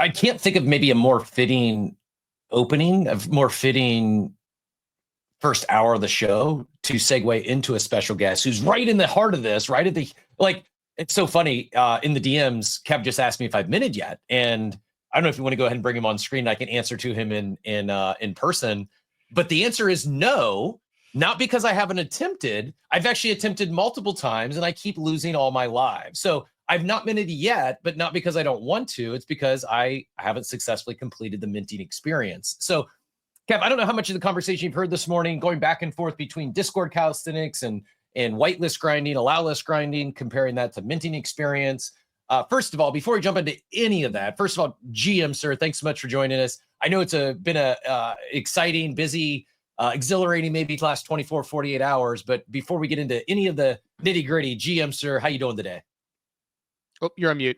I can't think of maybe a more fitting opening, of more fitting first hour of the show to segue into a special guest who's right in the heart of this, right at the, like, it's so funny. In the DMs, Kev just asked me if I've minted yet. And I don't know if you want to go ahead and bring him on screen. I can answer to him in person. But the answer is no, not because I haven't attempted. I've actually attempted multiple times and I keep losing all my lives. So I've not minted yet, but not because I don't want to. It's because I haven't successfully completed the minting experience. So Kev, I don't know how much of the conversation you've heard this morning, going back and forth between Discord calisthenics and whitelist grinding, allow list grinding, comparing that to minting experience. First of all, before we jump into any of that, first of all, GM, sir, thanks so much for joining us. I know it's been a exciting, busy, exhilarating, maybe last 24, 48 hours. But before we get into any of the nitty gritty, GM, sir, how you doing today? Oh, you're on mute.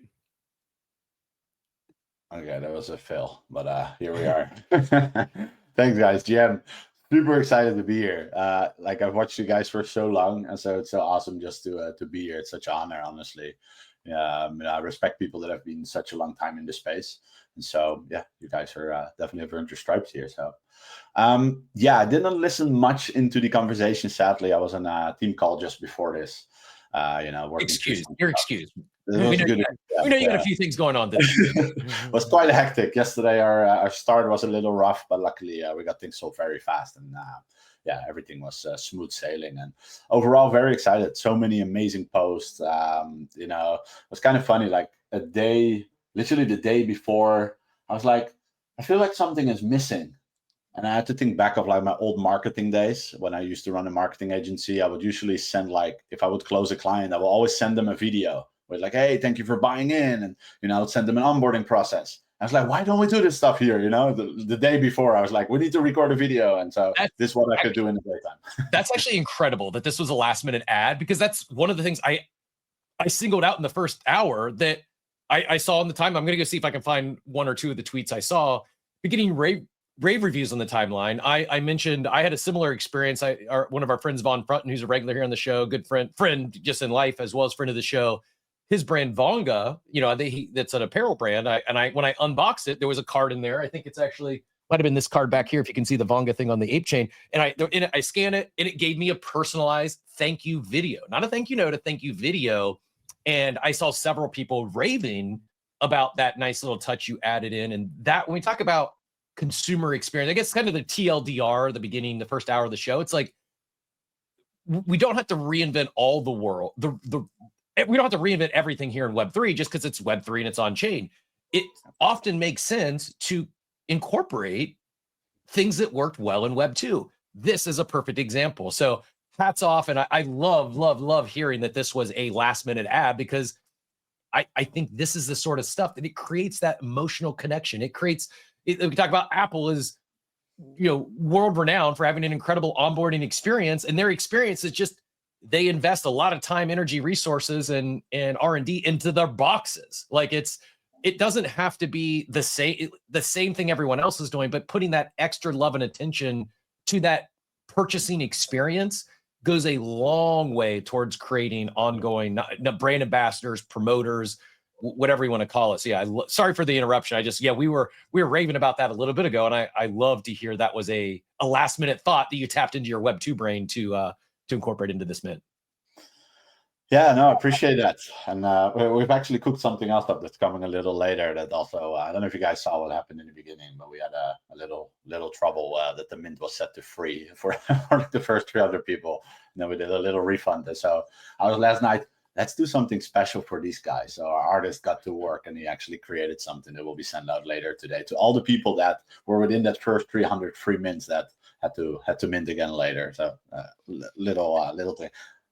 Okay, that was a fail, but here we are. Thanks, guys. GM, super excited to be here. Like, I've watched you guys for so long, and so it's so awesome just to be here. It's such an honor, honestly. I respect people that have been such a long time in this space, and so yeah, you guys are definitely have earned your stripes here. So yeah, I didn't listen much into the conversation. Sadly, I was on a team call just before this. You're excused. We know you got a few things going on today. It was quite hectic. Yesterday, our start was a little rough, but luckily we got things solved very fast. And yeah, everything was smooth sailing. And overall, very excited. So many amazing posts. It was kind of funny. Like literally the day before, I was like, I feel like something is missing. And I had to think back of like my old marketing days when I used to run a marketing agency. I would usually send, like, if I would close a client, I will always send them a video with like, hey, thank you for buying in. And, I would send them an onboarding process. I was like, why don't we do this stuff here? The day before I was like, we need to record a video. And so this is what I could do in the daytime. That's actually incredible that this was a last minute ad, because that's one of the things I singled out in the first hour that I saw in the time. I'm going to go see if I can find one or two of the tweets I saw beginning rave reviews on the timeline. I mentioned I had a similar experience. One of our friends, Von Frunton, who's a regular here on the show, good friend just in life as well as friend of the show. His brand Vonga, that's an apparel brand. When I unboxed it, there was a card in there. I think it's actually might have been this card back here if you can see the Vonga thing on the ape chain. And I scanned it and it gave me a personalized thank you video, not a thank you note, a thank you video. And I saw several people raving about that nice little touch you added in. And that, when we talk about consumer experience, I guess kind of the TLDR, the beginning, the first hour of the show, it's like we don't have to reinvent all the world. We don't have to reinvent everything here in Web3 just because it's Web3 and it's on chain. It often makes sense to incorporate things that worked well in Web2. This is a perfect example. So hats off. And I love hearing that this was a last minute ad, because I think this is the sort of stuff that it creates that emotional connection. We talk about Apple is, world renowned for having an incredible onboarding experience, and their experience is just, they invest a lot of time, energy, resources, and R&D into their boxes. Like it doesn't have to be the same thing everyone else is doing, but putting that extra love and attention to that purchasing experience goes a long way towards creating ongoing brand ambassadors, promoters, whatever you want to call it. So yeah, sorry for the interruption. We were raving about that a little bit ago, and I love to hear that was a last minute thought that you tapped into your Web2 brain to incorporate into this mint. Yeah, no, I appreciate that. And we've actually cooked something else up that's coming a little later that also, I don't know if you guys saw what happened in the beginning, but we had a little trouble that the mint was set to free for the first 300 people. And then we did a little refund. And so I was last night, let's do something special for these guys. So our artist got to work and he actually created something that will be sent out later today to all the people that were within that first 300 free mints that had to mint again later. So little thing.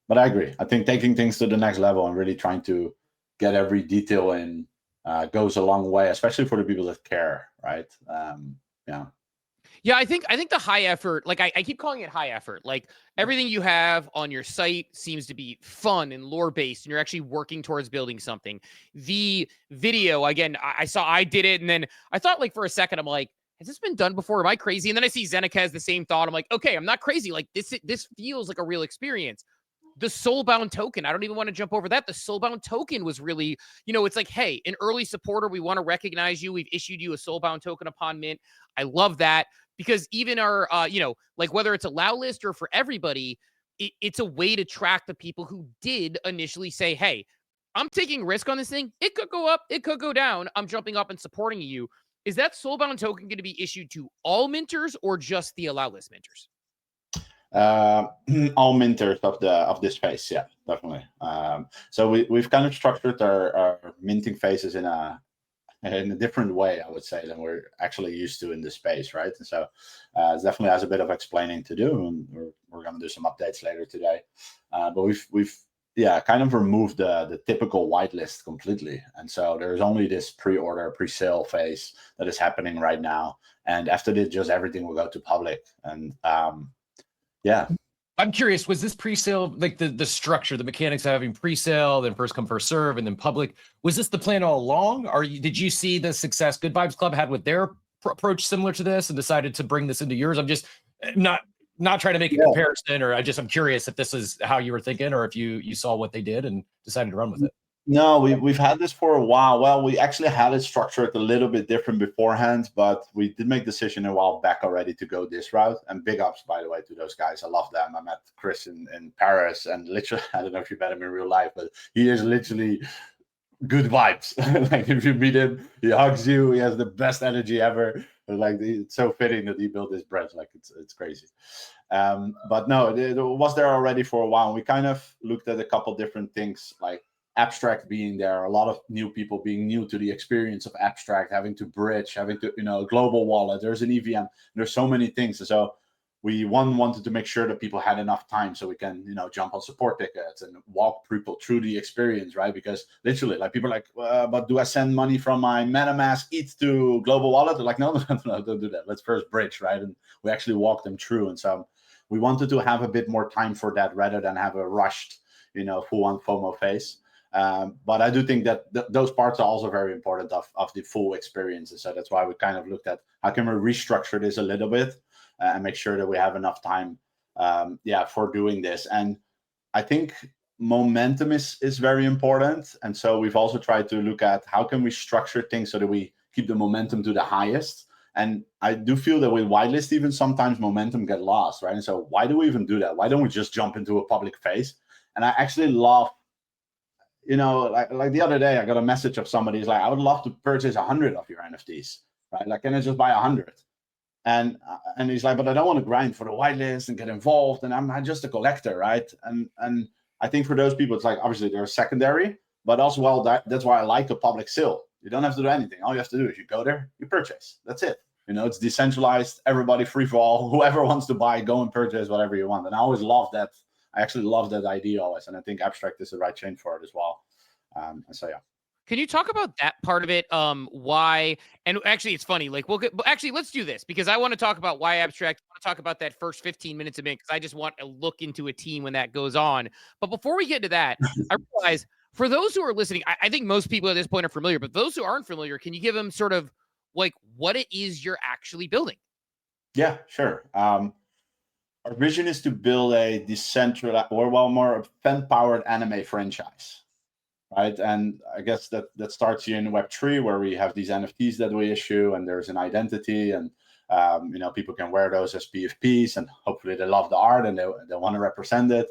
But I agree. I think taking things to the next level and really trying to get every detail in goes a long way, especially for the people that care, right? Yeah, I think the high effort, like I keep calling it high effort. Like everything you have on your site seems to be fun and lore based, and you're actually working towards building something. The video, again, I did it, and then I thought, like, for a second, I'm like, has this been done before? Am I crazy? And then I see Zeneca has the same thought. I'm like, okay, I'm not crazy. Like this feels like a real experience. the soulbound token, I don't even want to jump over that. The soulbound token was really, it's like, hey, an early supporter, we want to recognize you. We've issued you a soulbound token upon mint. I love that, because even our, like whether it's a allow list or for everybody, it's a way to track the people who did initially say, hey, I'm taking risk on this thing. It could go up, it could go down. I'm jumping up and supporting you. Is that soulbound token going to be issued to all minters or just the allow list minters? All minters of this phase, yeah, definitely. So we've kind of structured our minting phases in a different way, I would say, than we're actually used to in this space, right? And so it definitely has a bit of explaining to do, and we're going to do some updates later today. But we've kind of removed the typical whitelist completely, and so there's only this pre-order, pre-sale phase that is happening right now, and after this, just everything will go to public. And yeah. I'm curious, was this pre-sale, like the structure, the mechanics of having pre-sale, then first come, first serve, and then public, was this the plan all along? Or did you see the success Good Vibes Club had with their approach similar to this and decided to bring this into yours? I'm just not trying to make a comparison, or I'm curious if this is how you were thinking, or if you saw what they did and decided to run with it. No, we've had this for a while. Well, we actually had it structured a little bit different beforehand, but we did make the decision a while back already to go this route. And big ups, by the way, to those guys. I love them. I met Chris in Paris, and literally, I don't know if you met him in real life, but he is literally good vibes. Like if you meet him, he hugs you. He has the best energy ever. Like it's so fitting that he built this brand. Like it's crazy. But no, it was there already for a while. We kind of looked at a couple different things, like abstract being there, a lot of new people being new to the experience of abstract, having to bridge, having to, a global wallet, there's an EVM, there's so many things. And so we wanted to make sure that people had enough time so we can, jump on support tickets and walk people through the experience, right? Because literally, like, people are like, but do I send money from my MetaMask ETH to global wallet? They're like, no, don't do that. Let's first bridge, right? And we actually walk them through. And so we wanted to have a bit more time for that rather than have a rushed, full-on FOMO phase. But I do think that those parts are also very important of the full experience. And so that's why we kind of looked at how can we restructure this a little bit and make sure that we have enough time, for doing this. And I think momentum is very important. And so we've also tried to look at how can we structure things so that we keep the momentum to the highest. And I do feel that with whitelist, even sometimes momentum get lost, right? And so why do we even do that? Why don't we just jump into a public phase? And I actually love, like the other day, I got a message of somebody who's like, I would love to purchase 100 of your NFTs, right? Like, can I just buy 100? And he's like, but I don't want to grind for the whitelist and get involved, and I'm just a collector, right? And I think for those people, it's like, obviously they're secondary, but also, that's why I like a public sale. You don't have to do anything. All you have to do is you go there, you purchase. That's it. It's decentralized, everybody free for all. Whoever wants to buy, go and purchase whatever you want. And I always love that. I actually love that idea always, and I think abstract is the right chain for it as well. And so yeah. Can you talk about that part of it? Why? And actually, it's funny. Like, let's do this, because I want to talk about why abstract. I want to talk about that first 15 minutes of it, because I just want to look into a team when that goes on. But before we get to that, I realize for those who are listening, I think most people at this point are familiar. But those who aren't familiar, can you give them sort of like what it is you're actually building? Yeah, sure. Our vision is to build a decentralized, or more fan-powered anime franchise, right? And I guess that starts here in Web3, where we have these NFTs that we issue, and there's an identity, and people can wear those as PFPs, and hopefully they love the art and they want to represent it.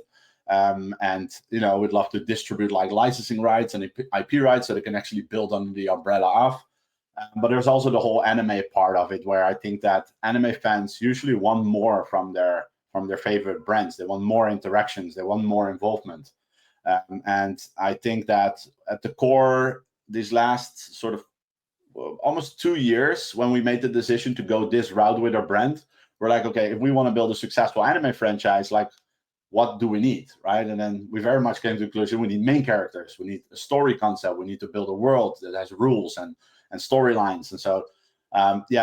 And we'd love to distribute like licensing rights and IP rights so they can actually build under the umbrella of. But there's also the whole anime part of it, where I think that anime fans usually want more from their favorite brands. They want more interactions. They want more involvement. And I think that at the core, these last sort of almost 2 years, when we made the decision to go this route with our brand, we're like, okay, if we want to build a successful anime franchise, like, what do we need, right? And then we very much came to the conclusion we need main characters, we need a story concept, we need to build a world that has rules and storylines. And so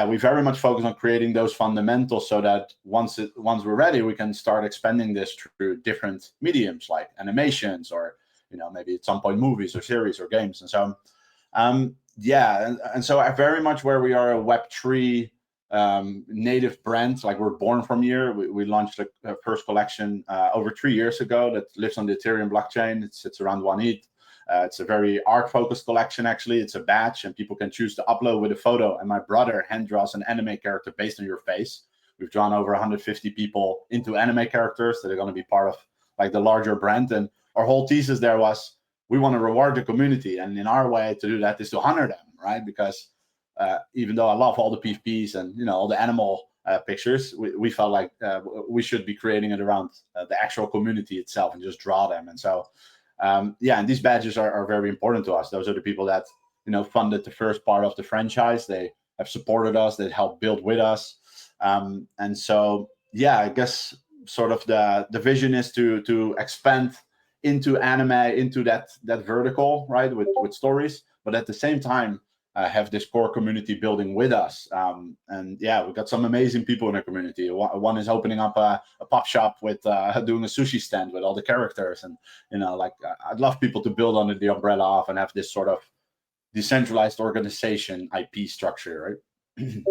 we very much focus on creating those fundamentals so that once we're ready, we can start expanding this through different mediums like animations, or maybe at some point movies or series or games. And so and so very much where we are a Web3 native brand. Like, we're born from here. We launched a first collection over 3 years ago that lives on the Ethereum blockchain. It sits around 1 ETH. It's a very art-focused collection, actually. It's a badge, and people can choose to upload with a photo. And my brother hand draws an anime character based on your face. We've drawn over 150 people into anime characters that are going to be part of like the larger brand. And our whole thesis there was, we want to reward the community. And in our way to do that is to honor them, right? Because even though I love all the PFPs and, you know, all the animal pictures, we felt like we should be creating it around the actual community itself and just draw them. And so, yeah, and these badges are very important to us. Those are the people that, you know, funded the first part of the franchise. They have supported us. They helped build with us. And so, yeah, I guess sort of the vision is to expand into anime, into that vertical, right, with stories, but at the same time have this core community building with us. And yeah, we've got some amazing people in the community. One is opening up a pop shop with doing a sushi stand with all the characters. And, you know, like, I'd love people to build under the umbrella of and have this sort of decentralized organization IP structure, right?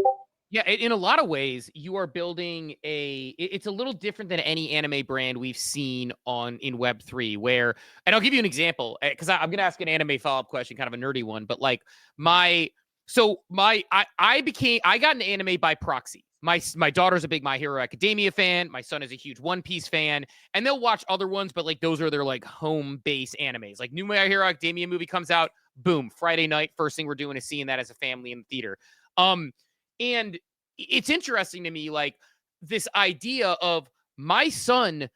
Yeah, in a lot of ways, you are building it's a little different than any anime brand we've seen in Web3, where, and I'll give you an example, because I'm going to ask an anime follow-up question, kind of a nerdy one, but like I got into anime by proxy. My daughter's a big My Hero Academia fan. My son is a huge One Piece fan, and they'll watch other ones, but like those are their like home base animes. Like new My Hero Academia movie comes out, boom, Friday night, first thing we're doing is seeing that as a family in the theater. And it's interesting to me, like, this idea of my son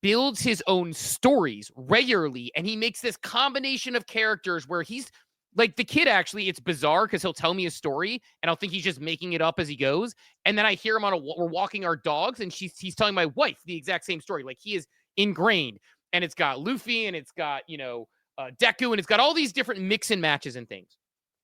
builds his own stories regularly, and he makes this combination of characters where he's like, the kid, actually, it's bizarre because he'll tell me a story and I'll think he's just making it up as he goes. And then I hear him we're walking our dogs, and he's telling my wife the exact same story. Like, he is ingrained, and it's got Luffy, and it's got, you know, Deku, and it's got all these different mix and matches and things.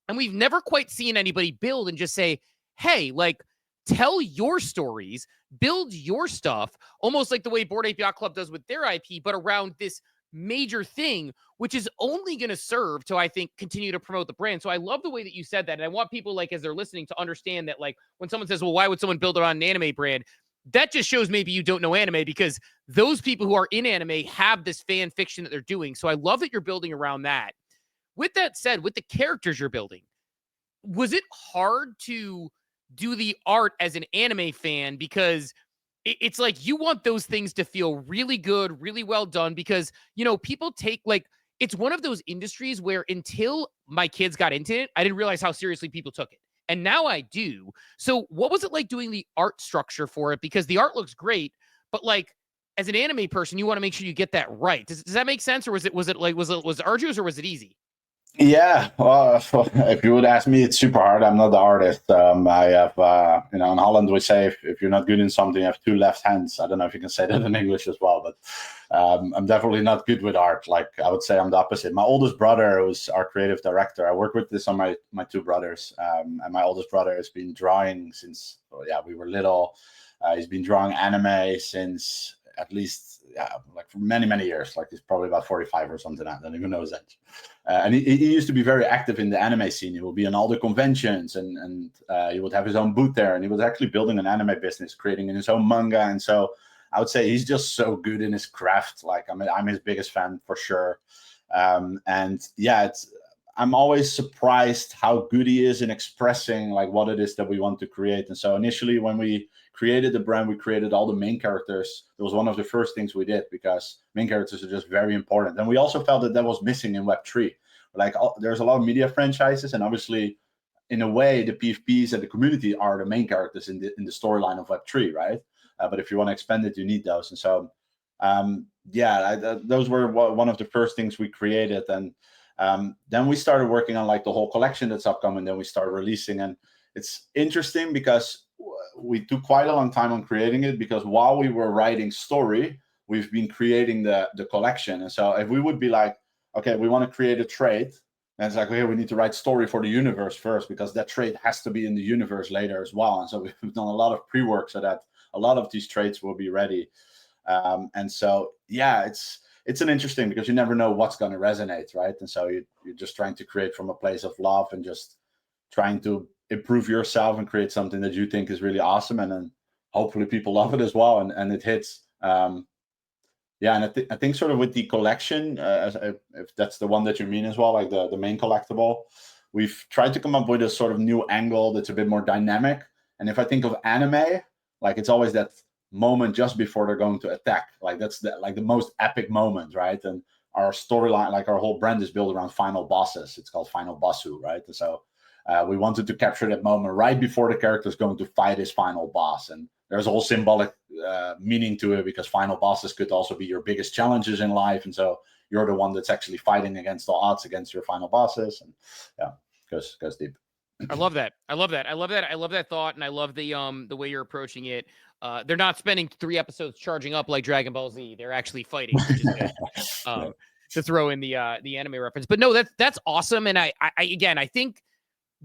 And we've never quite seen anybody build and just say, hey, like, tell your stories, build your stuff, almost like the way Bored Ape Yacht Club does with their IP, but around this major thing, which is only going to serve to, I think, continue to promote the brand. So I love the way that you said that. And I want people, like, as they're listening, to understand that, like, when someone says, well, why would someone build it on an anime brand? That just shows maybe you don't know anime, because those people who are in anime have this fan fiction that they're doing. So I love that you're building around that. With that said, with the characters you're building, was it hard to do the art as an anime fan? Because it's like, you want those things to feel really good, really well done, because, you know, people take, like, it's one of those industries where until my kids got into it, I didn't realize how seriously people took it. And now I do. So what was it like doing the art structure for it? Because the art looks great, but like, as an anime person, you want to make sure you get that right. Does that make sense? Or was it arduous, or was it easy? Yeah, well, if you would ask me, it's super hard. I'm not the artist. I have, you know, in Holland we say if you're not good in something, you have two left hands. I don't know if you can say that in English as well, but I'm definitely not good with art. Like, I would say I'm the opposite. My oldest brother was our creative director. I work with this on my two brothers, and my oldest brother has been drawing since, we were little. He's been drawing anime since at least, like, for many years. Like, he's probably about 45 or something. I don't even know his age. And he used to be very active in the anime scene. He would be on all the conventions, and he would have his own booth there. And he was actually building an anime business, creating his own manga. And so I would say he's just so good in his craft. Like, I'm his biggest fan for sure. And yeah, I'm always surprised how good he is in expressing, like, what it is that we want to create. And so initially, when we created the brand, we created all the main characters. It was one of the first things we did, because main characters are just very important. And we also felt that was missing in Web3. Like, there's a lot of media franchises, and obviously, in a way, the PFPs and the community are the main characters in the storyline of Web3, right? But if you want to expand it, you need those. And so, those were one of the first things we created. And then we started working on, like, the whole collection that's upcoming. Then we started releasing, and it's interesting because we took quite a long time on creating it, because while we were writing story, we've been creating the collection. And so if we would be like, okay, we want to create a trait, and it's like, okay, we need to write story for the universe first, because that trait has to be in the universe later as well. And so we've done a lot of pre-work so that a lot of these traits will be ready. And so, yeah, it's an interesting, because you never know what's going to resonate, right? And so you're just trying to create from a place of love, and just trying to improve yourself and create something that you think is really awesome, and then hopefully people love it as well, and it hits. Yeah, and I think sort of with the collection, if that's the one that you mean as well, like the main collectible, we've tried to come up with a sort of new angle that's a bit more dynamic. And if I think of anime, like it's always that moment just before they're going to attack. Like that's the most epic moment, right? And our storyline, like our whole brand is built around final bosses. It's called Final Bosu, right? And so we wanted to capture that moment right before the character is going to fight his final boss. And there's a whole symbolic meaning to it, because final bosses could also be your biggest challenges in life. And so you're the one that's actually fighting against the odds against your final bosses. And yeah, goes deep. I love that. I love that. I love that. I love that thought, and I love the way you're approaching it. They're not spending 3 episodes charging up like Dragon Ball Z. They're actually fighting, which is good. To throw in the anime reference. But no, that's awesome. And I again, I think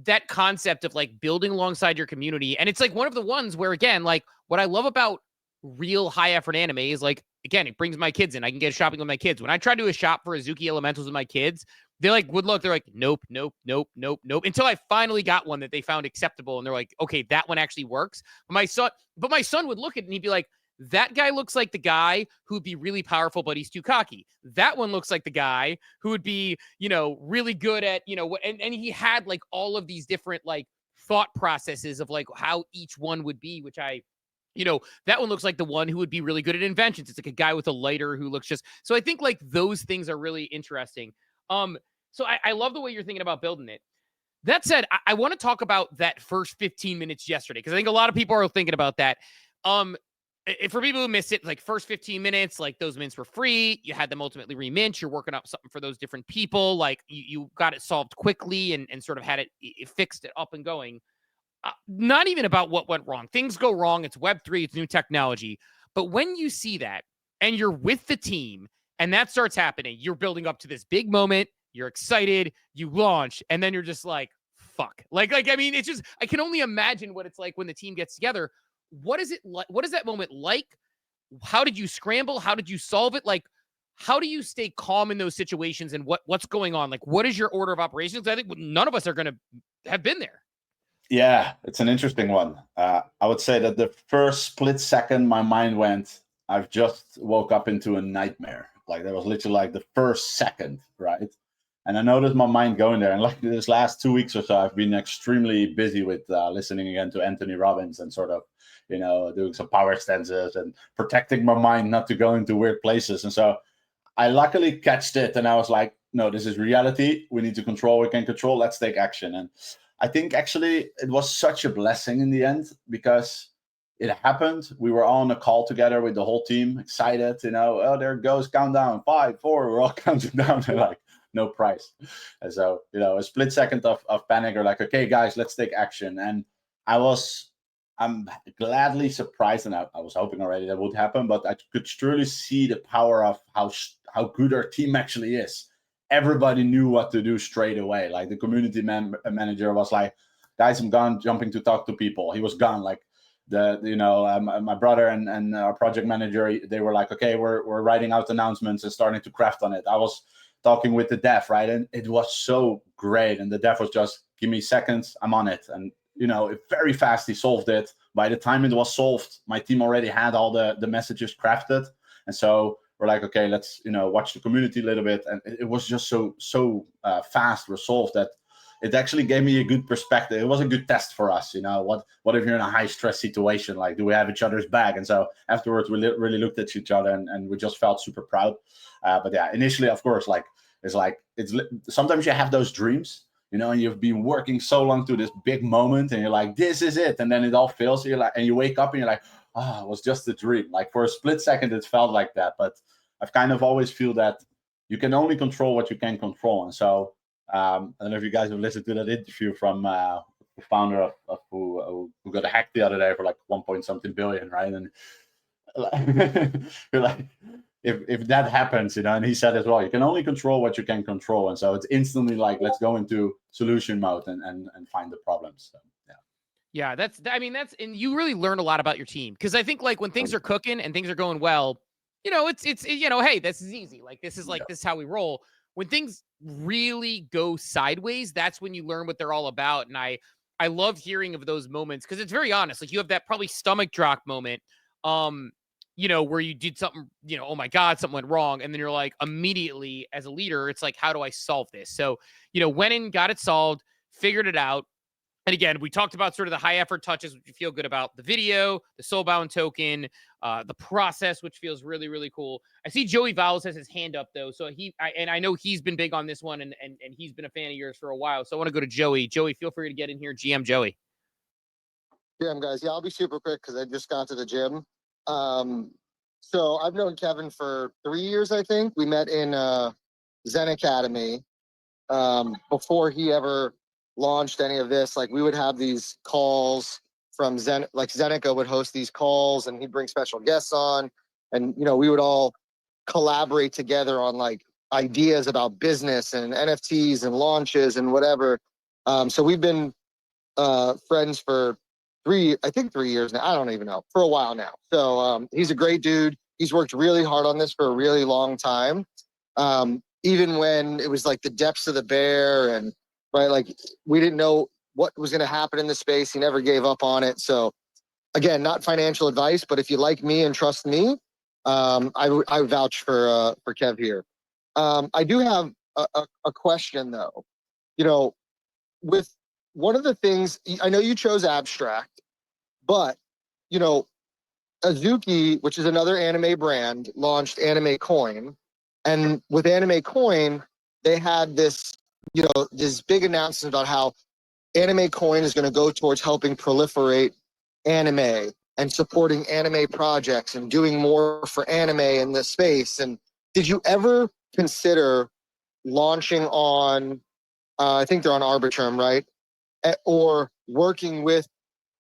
that concept of like building alongside your community, and it's like one of the ones where, again, like what I love about real high effort anime is, like, again, it brings my kids in. I can get shopping with my kids. When I try to do a shop for Azuki Elementals with my kids, they like would look, they're like, nope, until I finally got one that they found acceptable, and they're like, okay, that one actually works. But my son would look at it and he'd be like, that guy looks like the guy who'd be really powerful, but he's too cocky. That one looks like the guy who would be, really good at, and he had like all of these different like thought processes of like how each one would be, which that one looks like the one who would be really good at inventions. It's like a guy with a lighter who looks so I think like those things are really interesting. So I love the way you're thinking about building it. That said, I want to talk about that first 15 minutes yesterday, because I think a lot of people are thinking about that. For people who missed it, like first 15 minutes, like those mints were free. You had them ultimately remint. You're working up something for those different people. Like you got it solved quickly and sort of had it fixed it up and going. Not even about what went wrong. Things go wrong. It's Web3. It's new technology. But when you see that and you're with the team and that starts happening, you're building up to this big moment. You're excited. You launch, and then you're just like, fuck. Like I mean, it's just, I can only imagine what it's like when the team gets together. What is it like? What is that moment like? How did you scramble? How did you solve it? Like, how do you stay calm in those situations, and what's going on? Like, what is your order of operations? I think none of us are going to have been there. Yeah, it's an interesting one. I would say that the first split second my mind went, I've just woke up into a nightmare. Like that was literally like the first second, right? And I noticed my mind going there. And like this last 2 weeks or so, I've been extremely busy with listening again to Anthony Robbins and sort of, doing some power stances and protecting my mind not to go into weird places. And so I luckily catched it, and I was like, no, this is reality. We need to control. We can control. Let's take action. And I think actually it was such a blessing in the end, because it happened. We were all on a call together with the whole team, excited, oh, there it goes, countdown, 5, 4, we're all counting down, and like, no price. And so, a split second of panic, or like, okay, guys, let's take action. And I'm gladly surprised, and I was hoping already that would happen, but I could truly see the power of how good our team actually is. Everybody knew what to do straight away. Like the community manager was like, guys, I'm gone, jumping to talk to people. He was gone. Like my brother and our project manager, they were like, okay, we're writing out announcements and starting to craft on it. I was talking with the dev, right? And it was so great. And the dev was just, give me seconds, I'm on it. And, very fast he solved it. By the time it was solved, my team already had all the messages crafted. And so we're like, okay, let's, watch the community a little bit. And it was just so fast resolved that it actually gave me a good perspective. It was a good test for us. What if you're in a high stress situation? Like, do we have each other's back? And so afterwards, we really looked at each other and we just felt super proud. But yeah, initially, of course, it's sometimes you have those dreams, and you've been working so long to this big moment, and you're like, this is it. And then it all fails. And you wake up and you're like, oh, it was just a dream. Like for a split second, it felt like that. But I've kind of always feel that you can only control what you can control. And so I don't know if you guys have listened to that interview from the founder of who got hacked the other day for like 1 billion, right? And you're like, if that happens, and he said as well, you can only control what you can control. And so it's instantly like, let's go into solution mode and find the problems. So, yeah. Yeah, that's, and you really learn a lot about your team. Cause I think like when things are cooking and things are going well, it's hey, this is easy. Like, this is this is how we roll. When things really go sideways, that's when you learn what they're all about. And I I love hearing of those moments because it's very honest. Like you have that probably stomach drop moment, where you did something, oh my God, something went wrong. And then you're like, immediately as a leader, it's like, how do I solve this? So, went in, got it solved, figured it out. And again, we talked about sort of the high effort touches, which you feel good about, the video, the soulbound token, the process, which feels really, really cool. I see Joey Vowles has his hand up though. So I know he's been big on this one and he's been a fan of yours for a while. So I want to go to Joey. Joey, feel free to get in here. GM Joey. GM guys. Yeah, I'll be super quick because I just got to the gym. So I've known Kevin for 3 years, I think. We met in Zen Academy before he ever launched any of this. Like we would have these calls from Zen, like Zeneca would host these calls and he'd bring special guests on. And, we would all collaborate together on like ideas about business and NFTs and launches and whatever. So we've been friends for 3 years now. I don't even know, for a while now. So he's a great dude. He's worked really hard on this for a really long time. Even when it was like the depths of the bear and right, like we didn't know what was going to happen in the space. He never gave up on it. So again, not financial advice, but if you like me and trust me, I vouch for Kev here. I do have a question though. With one of the things, I know you chose abstract, but Azuki, which is another anime brand, launched Anime Coin, and with Anime Coin, they had this big announcement about how Anime Coin is going to go towards helping proliferate anime and supporting anime projects and doing more for anime in the space. And did you ever consider launching on, I think they're on Arbitrum, right? Or working with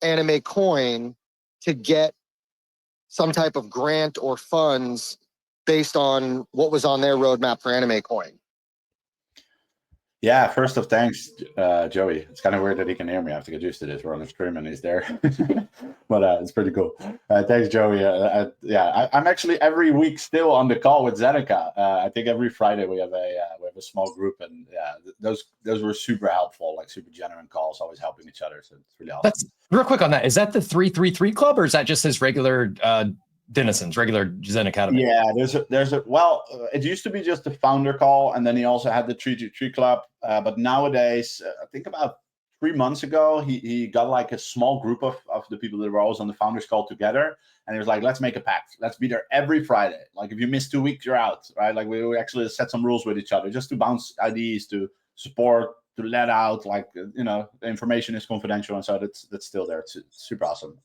Anime Coin to get some type of grant or funds based on what was on their roadmap for Anime Coin? Yeah, first off, thanks, Joey. It's kind of weird that he can hear me. I have to get used to this. We're on the stream and he's there, but it's pretty cool. Thanks, Joey. I'm actually every week still on the call with Zeneca. I think every Friday we have a small group, and those were super helpful, like super genuine calls, always helping each other. So it's really awesome. That's real quick on that. Is that the 333 club, or is that just his regular denizens, regular Zen Academy? Yeah, it used to be just the founder call, and then he also had the 333 club. But nowadays, I think about 3 months ago, he got like a small group of the people that were always on the founders call together, and he was like, let's make a pact. Let's be there every Friday. Like if you miss 2 weeks, you're out, right? Like we actually set some rules with each other just to bounce ideas, to support, to let out. Like the information is confidential, and so that's still there. It's super awesome.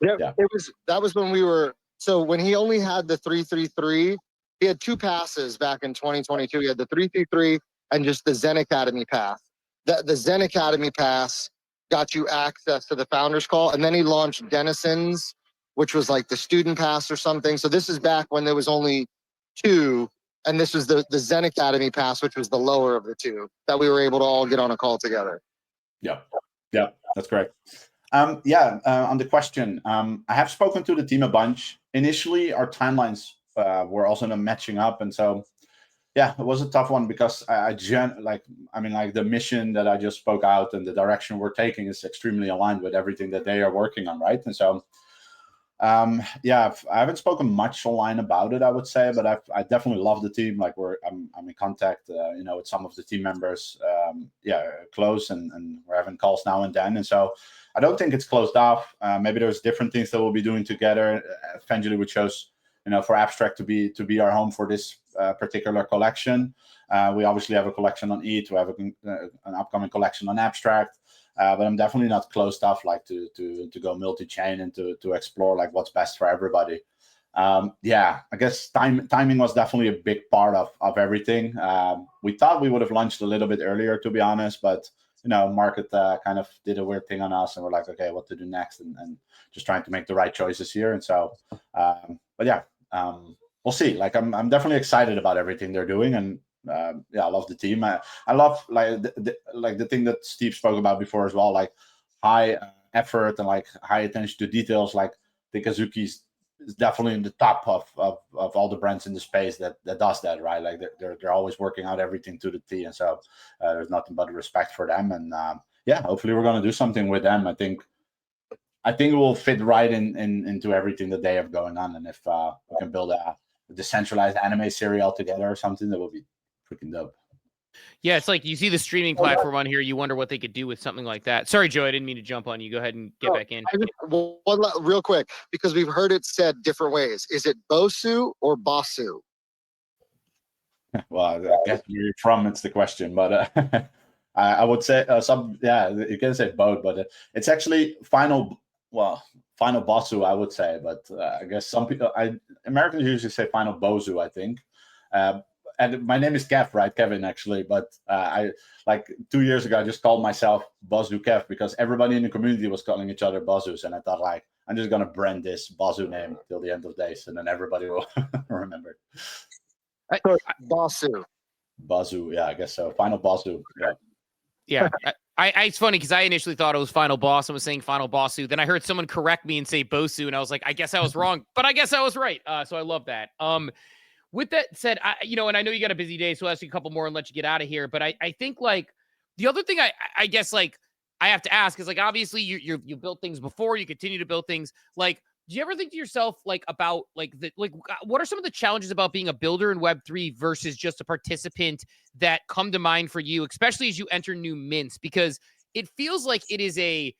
That was when we were. So when he only had the 333, he had 2 passes back in 2022. He had the 333 and just the Zen Academy pass. The Zen Academy pass got you access to the founders call, and then he launched Denizens, which was like the student pass or something. So this is back when there was only 2, and this was the Zen Academy pass, which was the lower of the 2 that we were able to all get on a call together. Yeah, that's correct. On the question, I have spoken to the team a bunch. Initially, our timelines were also not matching up, and so it was a tough one because the mission that I just spoke out and the direction we're taking is extremely aligned with everything that they are working on, right? And so, I haven't spoken much online about it, I would say, but I definitely love the team. Like I'm in contact, with some of the team members, close, and we're having calls now and then, and so. I don't think it's closed off. Maybe there's different things that we'll be doing together. Eventually, we chose, for Abstract to be our home for this particular collection. We obviously have a collection on ETH. We have an upcoming collection on Abstract. But I'm definitely not closed off, like to go multi-chain and to explore like what's best for everybody. I guess timing was definitely a big part of everything. We thought we would have launched a little bit earlier, to be honest, but market kind of did a weird thing on us, and we're like, okay, what to do next, and just trying to make the right choices here. And so, we'll see. Like, I'm definitely excited about everything they're doing, and I love the team. I love the thing that Steve spoke about before as well, like high effort and like high attention to details. Like the Kazuki is definitely in the top of all the brands in the space that does that, right? Like they're always working out everything to the T, and so there's nothing but respect for them. And yeah, hopefully we're gonna do something with them. I think it will fit right into everything that they have going on. And if we can build a decentralized anime serial together or something, that will be freaking dope. Yeah, it's like you see the streaming platform on here, you wonder what they could do with something like that. Sorry, Joe, I didn't mean to jump on you. Go ahead and get back in. Real quick, because we've heard it said different ways. Is it Bosu or Bosu? Well, I guess where you're from, it's the question, but I would say yeah, you can say both, but it's actually Final Bosu, I would say, but I guess some people, Americans usually say Final Bosu, I think. And my name is Kev, right, Kevin, actually, but I like 2 years ago I just called myself Bosu Kev because everybody in the community was calling each other Bosus, and I thought like I'm just gonna brand this Bosu name till the end of days, and then everybody will remember. Bosu. Bosu, yeah, I guess so. Final Bosu, yeah. Yeah, it's funny because I initially thought it was Final Boss and was saying Final Bosu. Then I heard someone correct me and say Bosu, and I was like, I guess I was wrong, but I guess I was right. So I love that. With that said, and I know you got a busy day, so I'll ask you a couple more and let you get out of here. But I think like the other thing I guess like I have to ask is like obviously you built things before, you continue to build things. Like, do you ever think to yourself like about like what are some of the challenges about being a builder in Web3 versus just a participant that come to mind for you, especially as you enter new mints? Because it feels like it is a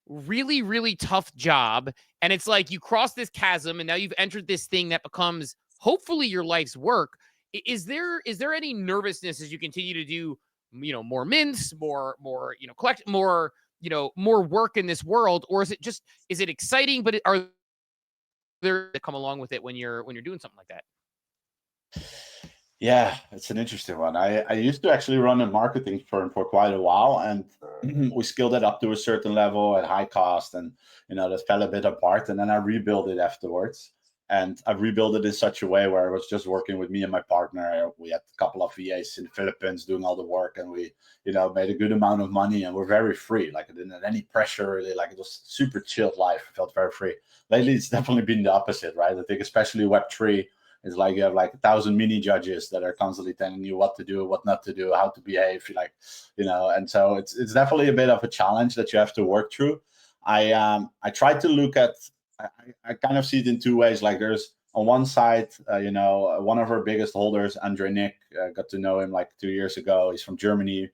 really, really tough job. And it's like you cross this chasm and now you've entered this thing that becomes hopefully your life's work. Is there any nervousness as you continue to do, more mints, more, collect more, more work in this world? Or is it exciting, but are there that come along with it when you're doing something like that? Yeah, it's an interesting one. I used to actually run a marketing firm for quite a while, and we scaled it up to a certain level at high cost, and that fell a bit apart. And then I rebuilt it afterwards, and I rebuilt it in such a way where I was just working with me and my partner. We had a couple of VAs in the Philippines doing all the work, and we made a good amount of money, and we're very free. Like I didn't have any pressure, really. Like it was super chilled life. I felt very free. Lately, it's definitely been the opposite, right? I think especially Web3. It's like you have like 1,000 mini judges that are constantly telling you what to do, what not to do, how to behave, and so it's definitely a bit of a challenge that you have to work through. I try to look at, I kind of see it in two ways. Like there's on one side, one of our biggest holders, Andre Nick, got to know him like 2 years ago. He's from Germany,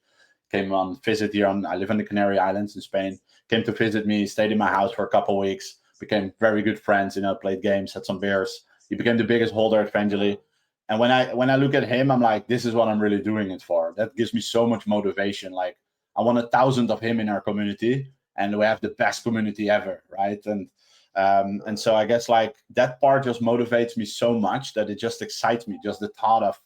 came on visit here. I live on the Canary Islands in Spain. Came to visit me, stayed in my house for a couple of weeks, became very good friends. Played games, had some beers. He became the biggest holder eventually. And when I look at him, I'm like, this is what I'm really doing it for. That gives me so much motivation. Like I want 1,000 of him in our community, and we have the best community ever, right? And so I guess like that part just motivates me so much that it just excites me. Just the thought of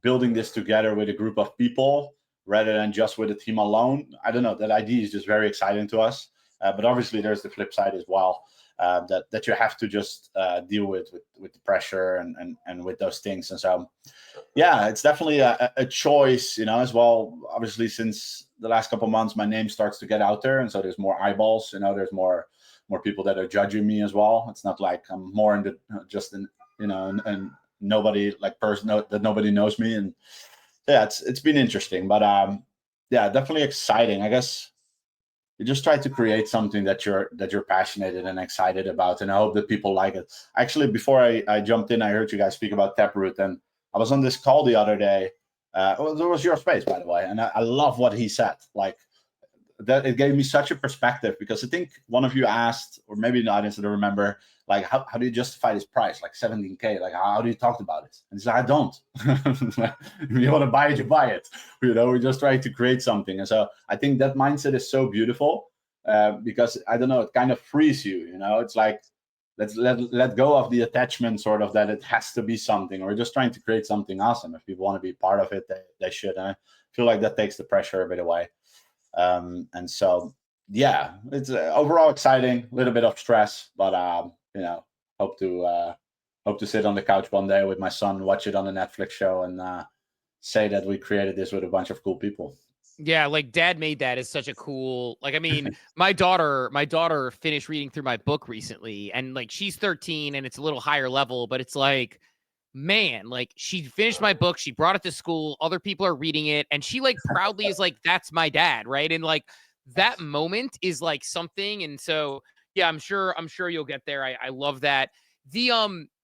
building this together with a group of people rather than just with a team alone. I don't know. That idea is just very exciting to us. But obviously, there's the flip side as well. That you have to just deal with the pressure and with those things. And so, yeah, it's definitely a choice, as well. Obviously, since the last couple of months, my name starts to get out there, and so there's more eyeballs. There's more people that are judging me as well. It's not like I'm more in the and nobody like person that nobody knows me. And yeah, it's been interesting, but yeah, definitely exciting. I guess. You just try to create something that you're passionate and excited about, and I hope that people like it. Actually, before I jumped in, I heard you guys speak about Taproot, and I was on this call the other day. There was your space, by the way, and I love what he said. Like that, it gave me such a perspective because I think one of you asked, or maybe not, I didn't remember, like how do you justify this price, like 17K? Like how do you talk about it? And he said, I don't. If you want to buy it, you buy it. We're just trying to create something. And so I think that mindset is so beautiful because I don't know, it kind of frees you. It's like let's let go of the attachment, sort of, that it has to be something. We're just trying to create something awesome. If people want to be part of it, they should. And I feel like that takes the pressure a bit away. And so, yeah, it's overall exciting, a little bit of stress, but hope to sit on the couch one day with my son, watch it on a Netflix show, and say that we created this with a bunch of cool people. Yeah, like Dad made that is such a cool, like, I mean, my daughter finished reading through my book recently, and like she's 13 and it's a little higher level, but it's like, man, like she finished my book, she brought it to school, other people are reading it, and she like proudly is like, that's my dad, right? And like that moment is like something. And so, yeah, I'm sure you'll get there. I love that. The,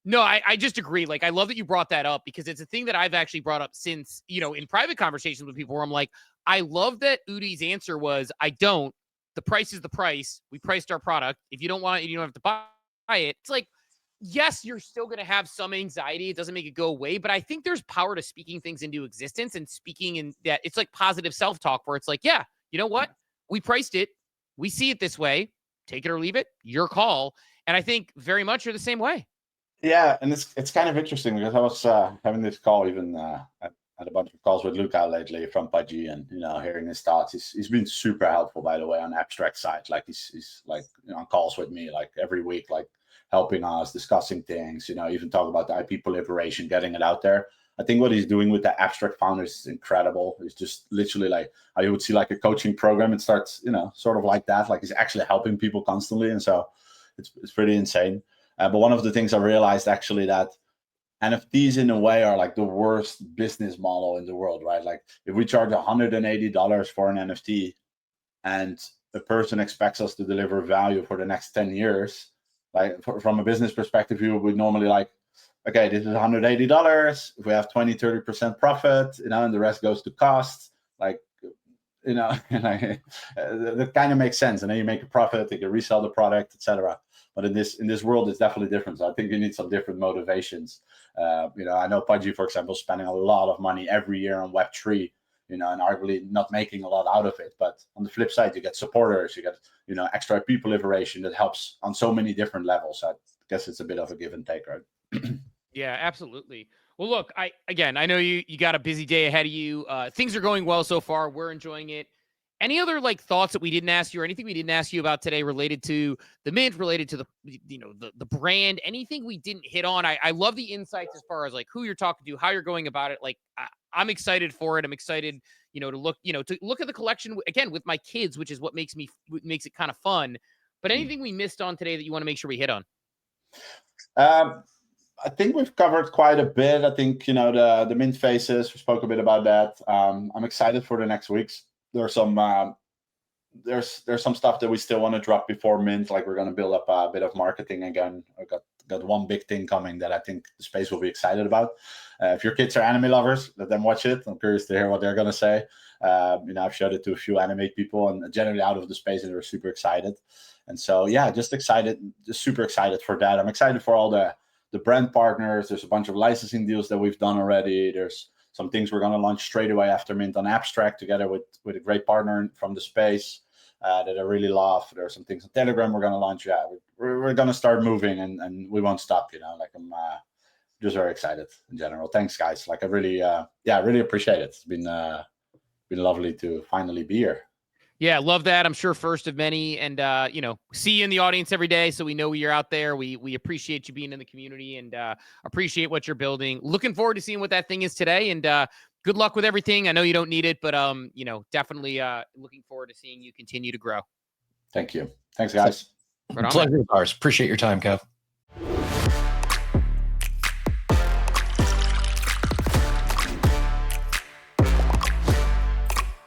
no, I just agree. Like, I love that you brought that up because it's a thing that I've actually brought up since, in private conversations with people where I'm like, I love that Udi's answer was, I don't. The price is the price. We priced our product. If you don't want it, you don't have to buy it. It's like, yes, you're still going to have some anxiety. It doesn't make it go away, but I think there's power to speaking things into existence and speaking in that. It's like positive self-talk where it's like, yeah, you know what? We priced it. We see it this way. Take it or leave it. Your call. And I think very much you're the same way. Yeah, and it's kind of interesting because I was having this call even had a bunch of calls with Luca lately from Pudgy, and hearing his thoughts. He's been super helpful, by the way, on abstract side. Like he's like on calls with me like every week, like helping us discussing things. Even talk about the IP proliferation, getting it out there. I think what he's doing with the abstract founders is incredible. It's just literally like I would see like a coaching program. It starts sort of like that. Like he's actually helping people constantly, and so it's pretty insane. But one of the things I realized actually that NFTs in a way are like the worst business model in the world, right? Like if we charge $180 for an NFT and a person expects us to deliver value for the next 10 years, like from a business perspective, you would normally like, okay, this is $180. If we have 20-30% profit, and the rest goes to costs, like, that kind of makes sense. And then you make a profit, you can resell the product, etc. But in this world, it's definitely different. So I think you need some different motivations. I know Pudgy, for example, is spending a lot of money every year on Web3, and arguably not making a lot out of it. But on the flip side, you get supporters, you get, extra IP proliferation that helps on so many different levels. I guess it's a bit of a give and take, right? Yeah, absolutely. Well, look, I know you got a busy day ahead of you. Things are going well so far. We're enjoying it. Any other like thoughts that we didn't ask you or anything we didn't ask you about today related to the mint, related to the brand, anything we didn't hit on? I love the insights as far as like who you're talking to, how you're going about it. Like I'm excited for it. I'm excited, to look at the collection again with my kids, which is what makes it kind of fun. But anything we missed on today that you want to make sure we hit on? I think we've covered quite a bit. I think, the mint phases, we spoke a bit about that. I'm excited for the next weeks. There's some stuff that we still want to drop before mint. Like we're going to build up a bit of marketing again. I got one big thing coming that I think the space will be excited about. If your kids are anime lovers, let them watch it. I'm curious to hear what they're going to say. I've showed it to a few anime people and generally out of the space, and they're super excited. And so, yeah, just super excited for that. I'm excited for all the brand partners. There's a bunch of licensing deals that we've done already. There's some things we're going to launch straight away after mint on abstract together with a great partner from the space that I really love. There are some things on Telegram we're going to launch. Yeah, we're going to start moving and we won't stop. Like I'm just very excited in general. Thanks, guys. Like I really, really appreciate it. It's been lovely to finally be here. Yeah, love that. I'm sure first of many, and see you in the audience every day, so we know you're out there. We appreciate you being in the community and appreciate what you're building. Looking forward to seeing what that thing is today, and good luck with everything. I know you don't need it, but definitely looking forward to seeing you continue to grow. Thank you. Thanks, guys. Pleasure of ours. Appreciate your time, Kev.